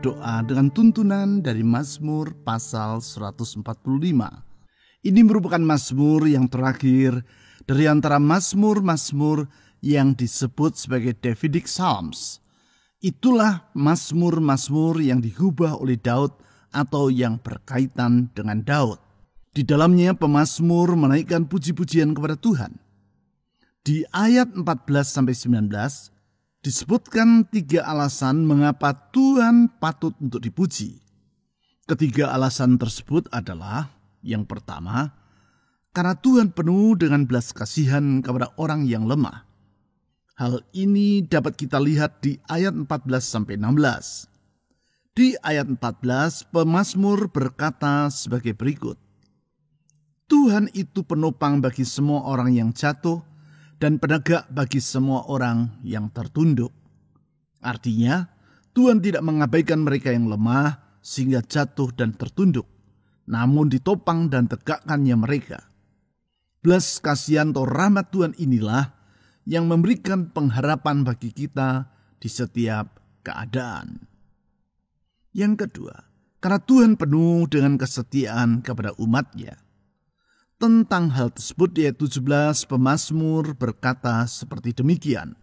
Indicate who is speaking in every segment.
Speaker 1: berdoa dengan tuntunan dari Mazmur pasal 145. Ini merupakan Mazmur yang terakhir dari antara Mazmur-Mazmur yang disebut sebagai Davidic Psalms. Itulah Mazmur-Mazmur yang digubah oleh Daud atau yang berkaitan dengan Daud. Di dalamnya pemazmur menaikkan puji-pujian kepada Tuhan. Di ayat 14-19 disebutkan 3 alasan mengapa Tuhan patut untuk dipuji. Ketiga alasan tersebut adalah, yang pertama, karena Tuhan penuh dengan belas kasihan kepada orang yang lemah. Hal ini dapat kita lihat di ayat 14-16. Di ayat 14, pemazmur berkata sebagai berikut, Tuhan itu penopang bagi semua orang yang jatuh dan penegak bagi semua orang yang tertunduk. Artinya, Tuhan tidak mengabaikan mereka yang lemah sehingga jatuh dan tertunduk, namun ditopang dan tegakkannya mereka. Belas kasihan atau rahmat Tuhan inilah yang memberikan pengharapan bagi kita di setiap keadaan. Yang kedua, karena Tuhan penuh dengan kesetiaan kepada umatnya. Tentang hal tersebut di ayat 17 pemazmur berkata seperti demikian.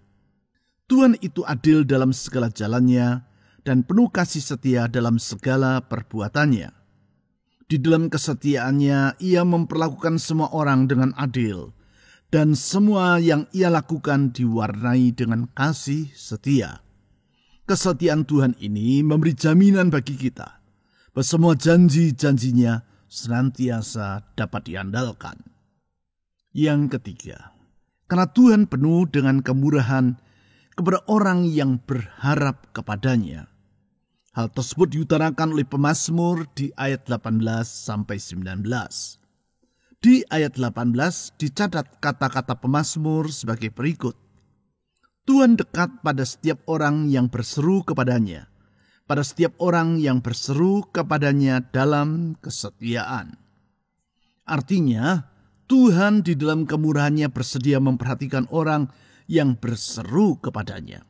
Speaker 1: Tuhan itu adil dalam segala jalannya dan penuh kasih setia dalam segala perbuatannya. Di dalam kesetiaannya ia memperlakukan semua orang dengan adil dan semua yang ia lakukan diwarnai dengan kasih setia. Kesetiaan Tuhan ini memberi jaminan bagi kita bahwa semua janji-janjinya senantiasa dapat diandalkan. Yang ketiga, karena Tuhan penuh dengan kemurahan kepada orang yang berharap kepadanya. Hal tersebut diutarakan oleh pemazmur di ayat 18-19. Di ayat 18 dicatat kata-kata pemazmur sebagai berikut. Tuhan dekat pada setiap orang yang berseru kepadanya, pada setiap orang yang berseru kepadanya dalam kesetiaan. Artinya, Tuhan di dalam kemurahannya bersedia memperhatikan orang yang berseru kepadanya.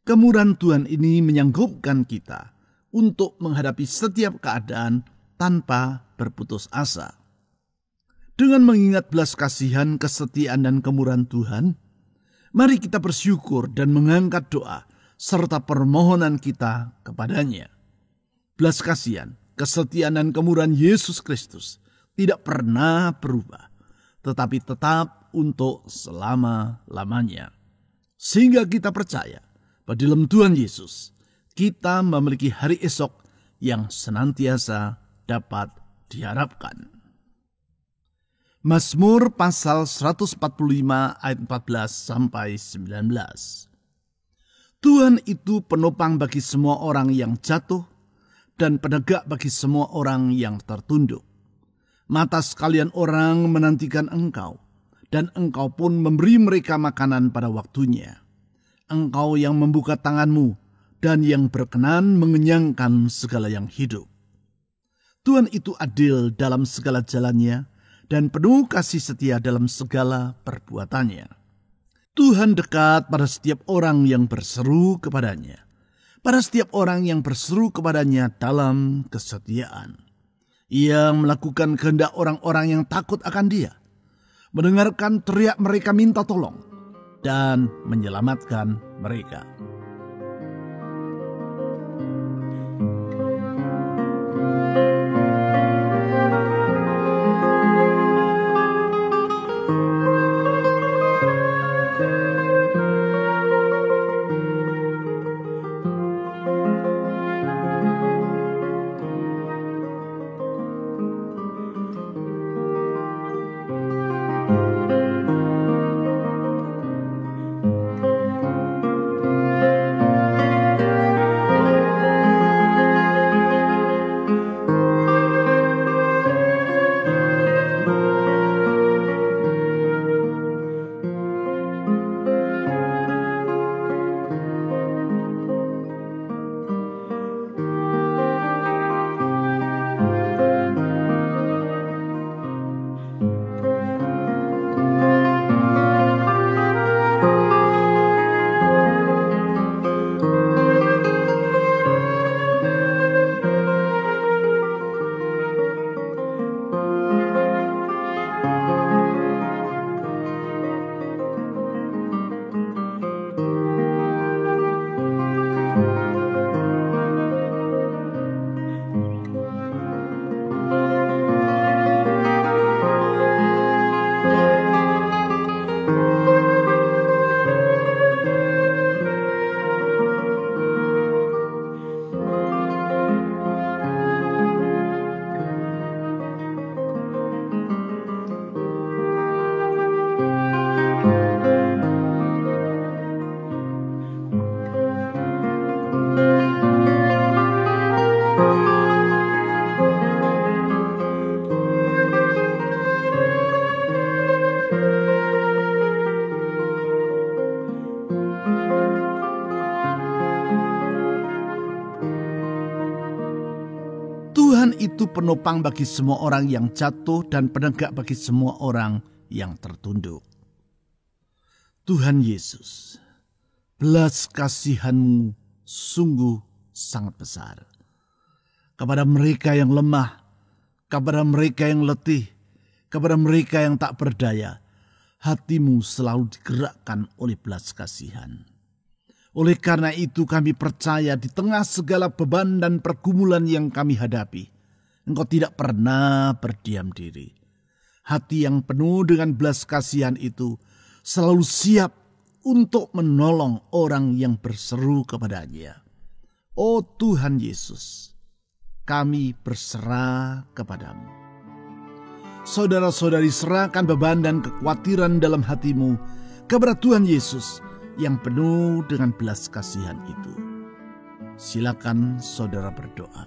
Speaker 1: Kemurahan Tuhan ini menyanggupkan kita untuk menghadapi setiap keadaan tanpa berputus asa. Dengan mengingat belas kasihan, kesetiaan, dan kemurahan Tuhan, mari kita bersyukur dan mengangkat doa serta permohonan kita kepadanya. Belas kasihan, kesetiaan, dan kemurahan Yesus Kristus tidak pernah berubah, tetapi tetap untuk selama-lamanya. Sehingga kita percaya bahwa dalam Tuhan Yesus, kita memiliki hari esok yang senantiasa dapat diharapkan. Mazmur pasal 145 ayat 14-19. Tuhan itu penopang bagi semua orang yang jatuh dan penegak bagi semua orang yang tertunduk. Mata sekalian orang menantikan Engkau, dan Engkau pun memberi mereka makanan pada waktunya. Engkau yang membuka tangan-Mu dan yang berkenan mengenyangkan segala yang hidup. Tuhan itu adil dalam segala jalannya dan penuh kasih setia dalam segala perbuatannya. Tuhan dekat pada setiap orang yang berseru kepadanya, pada setiap orang yang berseru kepadanya dalam kesetiaan. Ia melakukan kehendak orang-orang yang takut akan Dia, mendengarkan teriak mereka minta tolong, dan menyelamatkan mereka. Tuhan itu penopang bagi semua orang yang jatuh dan penegak bagi semua orang yang tertunduk. Tuhan Yesus, belas kasihan-Mu sungguh sangat besar. Kepada mereka yang lemah, kepada mereka yang letih, kepada mereka yang tak berdaya, hati-Mu selalu digerakkan oleh belas kasihan. Oleh karena itu kami percaya di tengah segala beban dan pergumulan yang kami hadapi, Engkau tidak pernah berdiam diri. Hati yang penuh dengan belas kasihan itu selalu siap untuk menolong orang yang berseru kepadanya. Oh Tuhan Yesus, kami berserah kepadamu. Saudara-saudari, serahkan beban dan kekhawatiran dalam hatimu kepada Tuhan Yesus yang penuh dengan belas kasihan itu. Silakan saudara berdoa.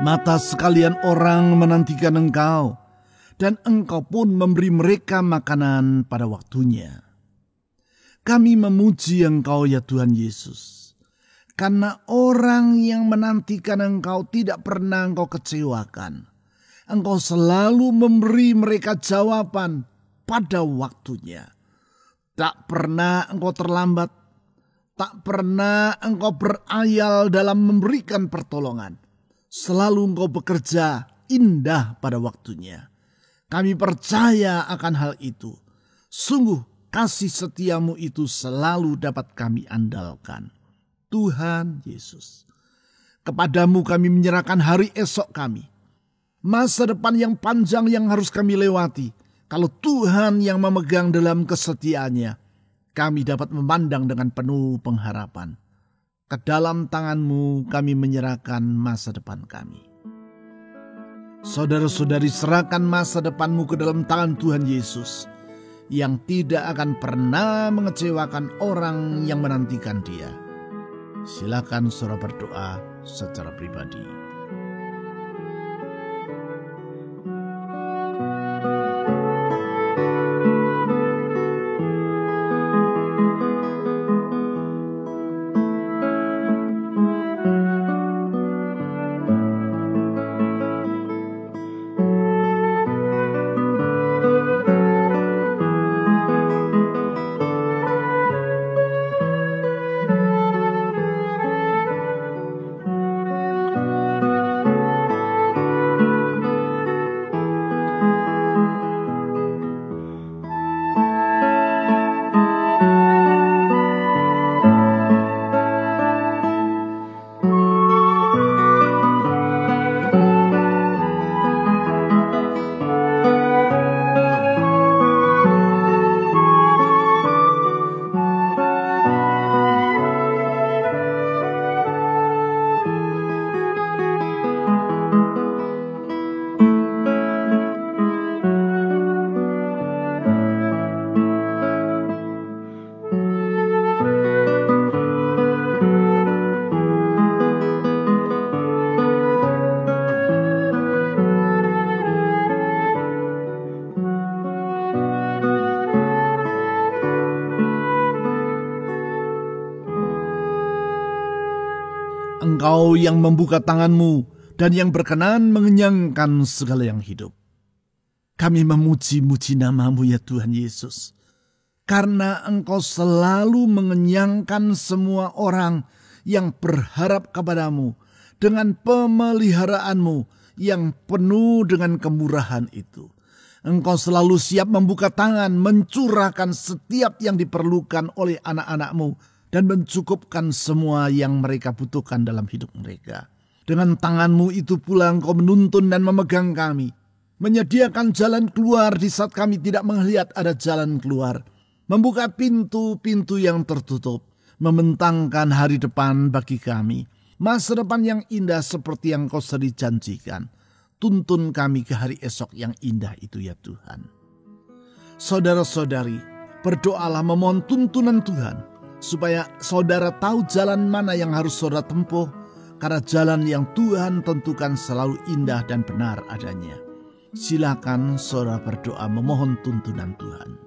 Speaker 1: Mata sekalian orang menantikan Engkau, dan Engkau pun memberi mereka makanan pada waktunya. Kami memuji Engkau ya Tuhan Yesus, karena orang yang menantikan Engkau tidak pernah Engkau kecewakan. Engkau selalu memberi mereka jawaban pada waktunya. Tak pernah Engkau terlambat, tak pernah Engkau berayal dalam memberikan pertolongan. Selalu Engkau bekerja indah pada waktunya. Kami percaya akan hal itu. Sungguh kasih setiamu itu selalu dapat kami andalkan. Tuhan Yesus, kepadamu kami menyerahkan hari esok kami. Masa depan yang panjang yang harus kami lewati. Kalau Tuhan yang memegang dalam kesetiaannya, kami dapat memandang dengan penuh pengharapan. Ke dalam tangan-Mu kami menyerahkan masa depan kami. Saudara-saudari, serahkan masa depan-Mu ke dalam tangan Tuhan Yesus, yang tidak akan pernah mengecewakan orang yang menantikan Dia. Silakan saudara berdoa secara pribadi. Engkau yang membuka tangan-Mu dan yang berkenan mengenyangkan segala yang hidup. Kami memuji-muji nama-Mu ya Tuhan Yesus, karena Engkau selalu mengenyangkan semua orang yang berharap kepada-Mu dengan pemeliharaan-Mu yang penuh dengan kemurahan itu. Engkau selalu siap membuka tangan, mencurahkan setiap yang diperlukan oleh anak-anak-Mu dan mencukupkan semua yang mereka butuhkan dalam hidup mereka. Dengan tangan-Mu itu pula Engkau menuntun dan memegang kami, menyediakan jalan keluar di saat kami tidak melihat ada jalan keluar, membuka pintu-pintu yang tertutup, membentangkan hari depan bagi kami, masa depan yang indah seperti yang Kau sendiri janjikan. Tuntun kami ke hari esok yang indah itu ya Tuhan. Saudara-saudari, berdoalah memohon tuntunan Tuhan, supaya saudara tahu jalan mana yang harus saudara tempuh, karena jalan yang Tuhan tentukan selalu indah dan benar adanya. Silakan saudara berdoa memohon tuntunan Tuhan.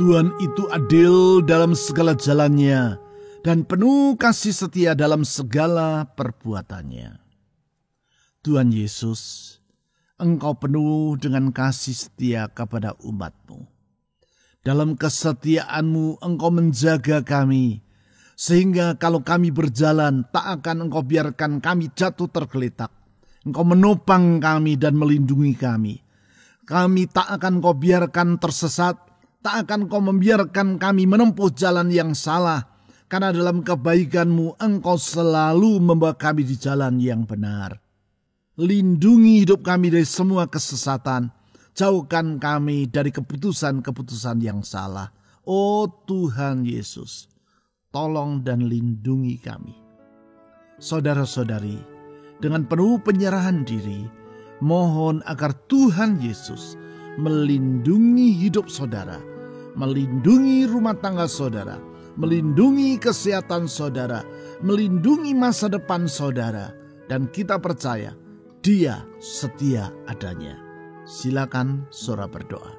Speaker 1: Tuhan itu adil dalam segala jalannya dan penuh kasih setia dalam segala perbuatannya. Tuhan Yesus, Engkau penuh dengan kasih setia kepada umat-Mu. Dalam kesetiaan-Mu Engkau menjaga kami, sehingga kalau kami berjalan tak akan Engkau biarkan kami jatuh tergeletak. Engkau menopang kami dan melindungi kami. Kami tak akan Engkau biarkan tersesat, tak akan Kau membiarkan kami menempuh jalan yang salah, karena dalam kebaikan-Mu Engkau selalu membawa kami di jalan yang benar. Lindungi hidup kami dari semua kesesatan, jauhkan kami dari keputusan-keputusan yang salah. Oh Tuhan Yesus, tolong dan lindungi kami. Saudara-saudari, dengan penuh penyerahan diri, mohon agar Tuhan Yesus melindungi hidup saudara, melindungi rumah tangga saudara, melindungi kesehatan saudara, melindungi masa depan saudara, dan kita percaya Dia setia adanya. Silakan saudara berdoa.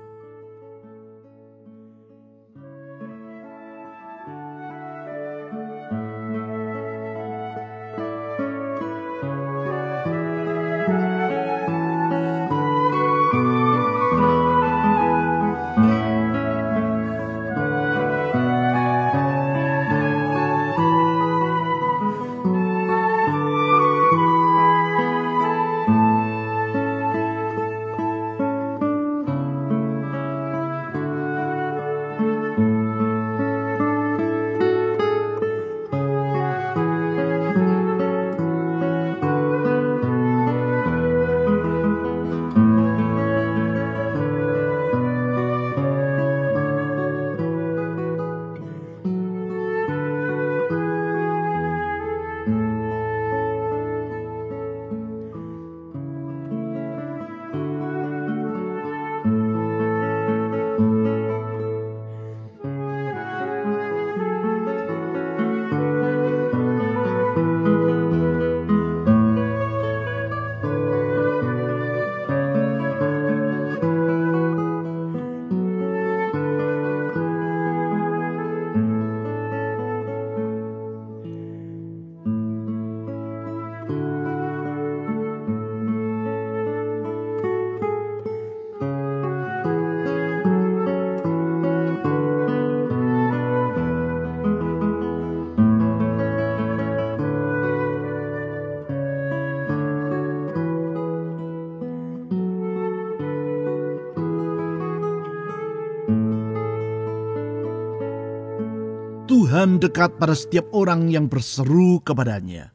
Speaker 1: Tuhan dekat pada setiap orang yang berseru kepadanya.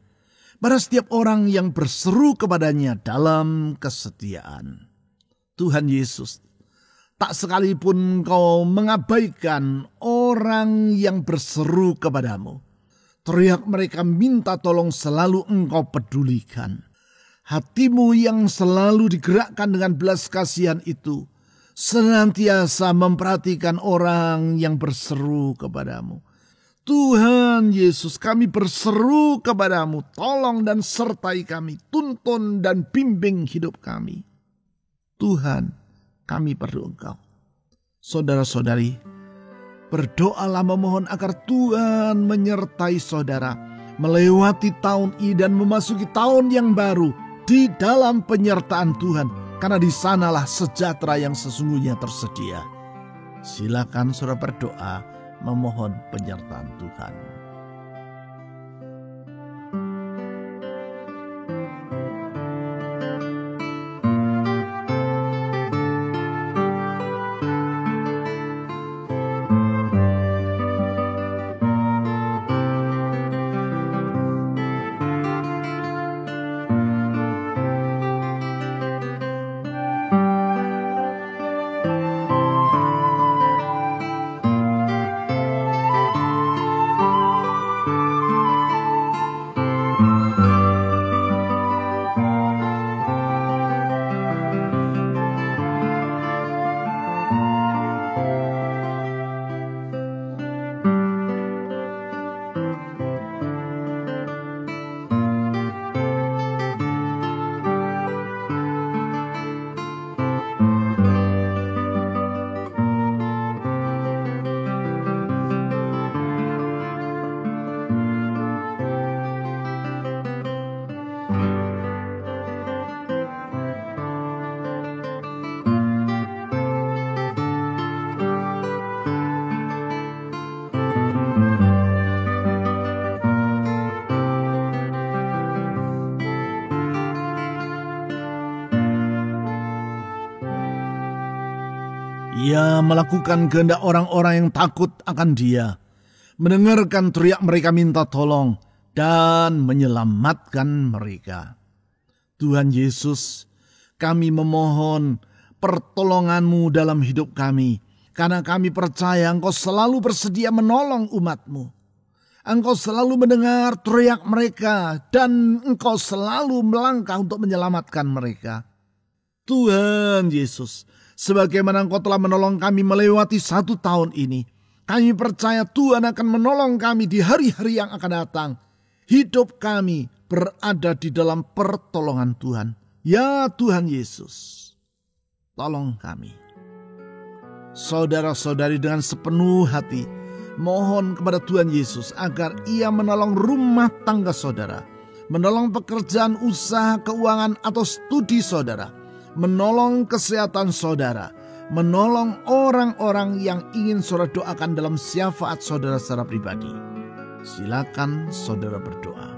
Speaker 1: Pada setiap orang yang berseru kepadanya dalam kesetiaan. Tuhan Yesus, tak sekalipun Engkau mengabaikan orang yang berseru kepadamu. Teriak mereka minta tolong selalu Engkau pedulikan. Hatimu yang selalu digerakkan dengan belas kasihan itu senantiasa memperhatikan orang yang berseru kepadamu. Tuhan Yesus, kami berseru kepadamu, tolong dan sertai kami, tuntun dan bimbing hidup kami. Tuhan, kami perlu Engkau. Saudara-saudari, berdoalah memohon agar Tuhan menyertai saudara melewati tahun ini dan memasuki tahun yang baru di dalam penyertaan Tuhan, karena di sanalah sejahtera yang sesungguhnya tersedia. Silakan saudara berdoa memohon penyertaan Tuhan. Ia melakukan kehendak orang-orang yang takut akan Dia, mendengarkan teriak mereka minta tolong, dan menyelamatkan mereka. Tuhan Yesus, kami memohon pertolongan-Mu dalam hidup kami, karena kami percaya Engkau selalu bersedia menolong umat-Mu. Engkau selalu mendengar teriak mereka, dan Engkau selalu melangkah untuk menyelamatkan mereka. Tuhan Yesus, sebagaimana Engkau telah menolong kami melewati 1 tahun ini, kami percaya Tuhan akan menolong kami di hari-hari yang akan datang. Hidup kami berada di dalam pertolongan Tuhan. Ya Tuhan Yesus, tolong kami. Saudara-saudari, dengan sepenuh hati mohon kepada Tuhan Yesus agar Ia menolong rumah tangga saudara, menolong pekerjaan, usaha, keuangan atau studi saudara, menolong kesehatan saudara, menolong orang-orang yang ingin saudara doakan dalam syafaat saudara secara pribadi. Silakan saudara berdoa.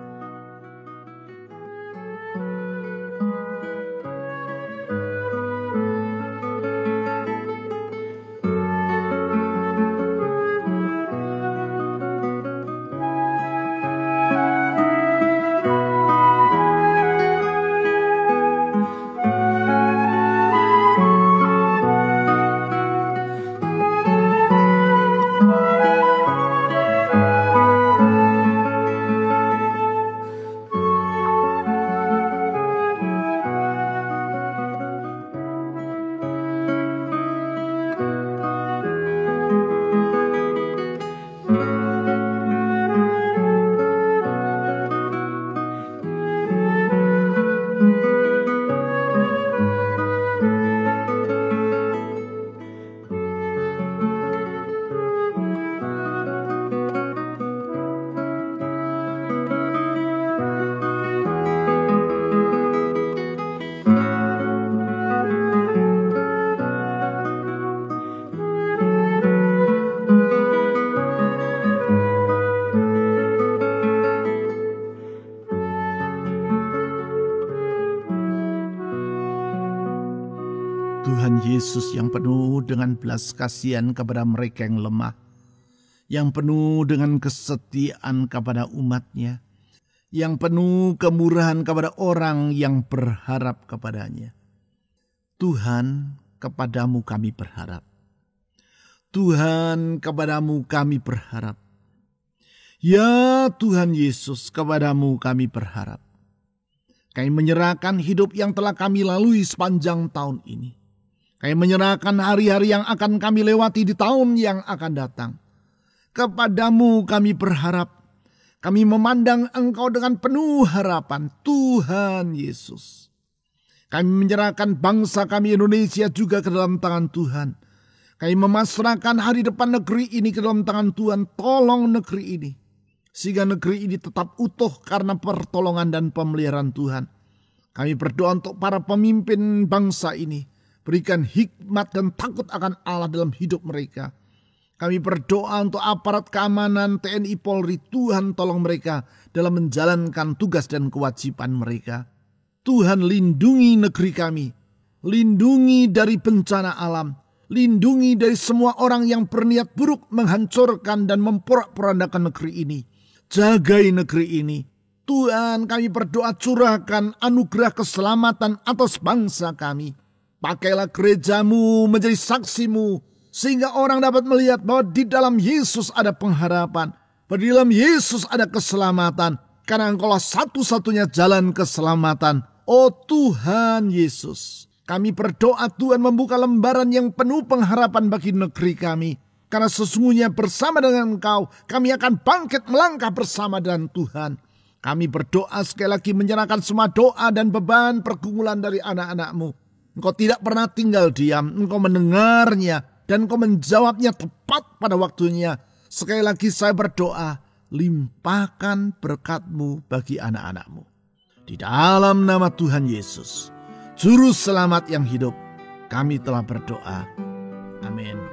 Speaker 1: Tuhan Yesus yang penuh dengan belas kasihan kepada mereka yang lemah, yang penuh dengan kesetiaan kepada umatnya, yang penuh kemurahan kepada orang yang berharap kepadanya. Tuhan, kepadamu kami berharap. Tuhan, kepadamu kami berharap. Ya Tuhan Yesus, kepadamu kami berharap. Kami menyerahkan hidup yang telah kami lalui sepanjang tahun ini. Kami menyerahkan hari-hari yang akan kami lewati di tahun yang akan datang. Kepadamu kami berharap. Kami memandang Engkau dengan penuh harapan, Tuhan Yesus. Kami menyerahkan bangsa kami Indonesia juga ke dalam tangan Tuhan. Kami memasrahkan hari depan negeri ini ke dalam tangan Tuhan. Tolong negeri ini, sehingga negeri ini tetap utuh karena pertolongan dan pemeliharaan Tuhan. Kami berdoa untuk para pemimpin bangsa ini. Berikan hikmat dan takut akan Allah dalam hidup mereka. Kami berdoa untuk aparat keamanan TNI Polri. Tuhan tolong mereka dalam menjalankan tugas dan kewajiban mereka. Tuhan lindungi negeri kami. Lindungi dari bencana alam. Lindungi dari semua orang yang berniat buruk menghancurkan dan memporak-porandakan negeri ini. Jagai negeri ini. Tuhan, kami berdoa curahkan anugerah keselamatan atas bangsa kami. Pakailah gerejamu menjadi saksimu, sehingga orang dapat melihat bahwa di dalam Yesus ada pengharapan. Di dalam Yesus ada keselamatan. Karena Engkaulah satu-satunya jalan keselamatan. Oh Tuhan Yesus. Kami berdoa Tuhan membuka lembaran yang penuh pengharapan bagi negeri kami. Karena sesungguhnya bersama dengan Engkau, kami akan bangkit melangkah bersama dengan Tuhan. Kami berdoa sekali lagi menyerahkan semua doa dan beban pergumulan dari anak-anak-Mu. Engkau tidak pernah tinggal diam. Engkau mendengarnya dan Engkau menjawabnya tepat pada waktunya. Sekali lagi saya berdoa, limpahkan berkat-Mu bagi anak-anak-Mu. Di dalam nama Tuhan Yesus, Juru Selamat yang hidup, kami telah berdoa. Amin.